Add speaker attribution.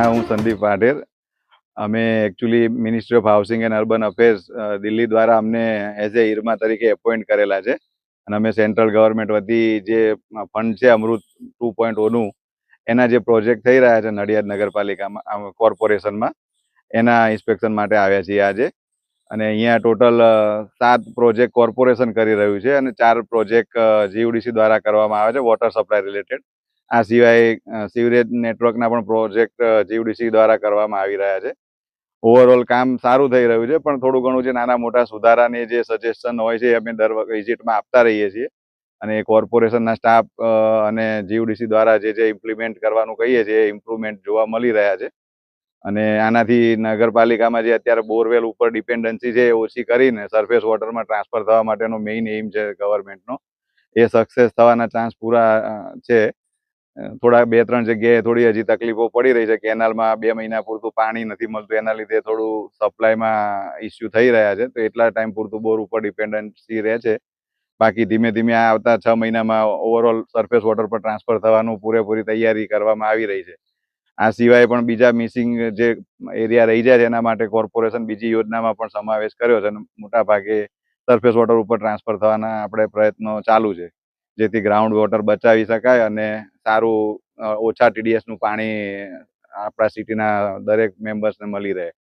Speaker 1: हाँ, હું સંદીપ વાઢેર. અમે actually ministry of housing and urban affairs Delhi દ્વારા અમને એઝ એ ઇરમા તરીકે એપોઇન્ટ કરેલા છે. અને અમે સેન્ટ્રલ ગવર્મેન્ટ વતી જે ફંડ છે અમૃત 2.0નું એના જે પ્રોજેક્ટ થઈ રહ્યા છે નડિયાદ નગરપાલિકામાં કોર્પોરેશનમાં એના ઇન્સ્પેક્શન માટે આવ્યા છીએ આજે. અને અહીંયા ટોટલ 7 પ્રોજેક્ટ કોર્પોરેશન કરી રહ્યું છે અને 4 પ્રોજેક્ટ જીયુડીસી દ્વારા કરવામાં આવે છે વોટર સપ્લાય રિલેટેડ. આ સિવાય સીવરેજ નેટવર્કના પણ પ્રોજેક્ટ જીયુડીસી દ્વારા કરવામાં આવી રહ્યા છે. ઓવરઓલ કામ સારું થઈ રહ્યું છે, પણ થોડું ઘણું જે નાના મોટા સુધારાની જે સજેશન હોય છે અમે દર વિઝિટમાં આપતા રહીએ છીએ. અને કોર્પોરેશનના સ્ટાફ અને જીયુડીસી દ્વારા જે ઇમ્પ્લિમેન્ટ કરવાનું કહીએ છીએ એ ઇમ્પ્રુવમેન્ટ જોવા મળી રહ્યા છે. અને આનાથી નગરપાલિકામાં જે અત્યારે બોરવેલ ઉપર ડિપેન્ડન્સી છે એ ઓછી કરીને સરફેસ વોટરમાં ટ્રાન્સફર થવા માટેનો મેઇન એઇમ છે ગવર્મેન્ટનો. એ સક્સેસ થવાના ચાન્સ પૂરા છે. થોડા 2-3 જગ્યાએ થોડી હજી તકલીફો પડી રહી છે. કેનાલમાં 2 મહિના પૂરતું પાણી નથી મળતું, એના લીધે થોડું સપ્લાયમાં ઇસ્યુ થઈ રહ્યા છે. તો એટલા ટાઈમ પૂરતું બોર ઉપર ડિપેન્ડન્સી રહે છે. બાકી ધીમે ધીમે આ આવતા 6 મહિનામાં ઓવરઓલ સરફેસ વોટર પર ટ્રાન્સફર થવાનું પૂરેપૂરી તૈયારી કરવામાં આવી રહી છે. આ સિવાય પણ બીજા મિસિંગ જે એરિયા રહી જાય છે એના માટે કોર્પોરેશન બીજી યોજનામાં પણ સમાવેશ કર્યો છે અને મોટા ભાગે સરફેસ વોટર ઉપર ટ્રાન્સફર થવાના આપણે પ્રયત્નો ચાલુ છે, જેથી ગ્રાઉન્ડ વોટર બચાવી શકાય અને સારું ઓછા TDSનું પાણી આપણા સિટીના દરેક મેમ્બર્સને મળી રહે.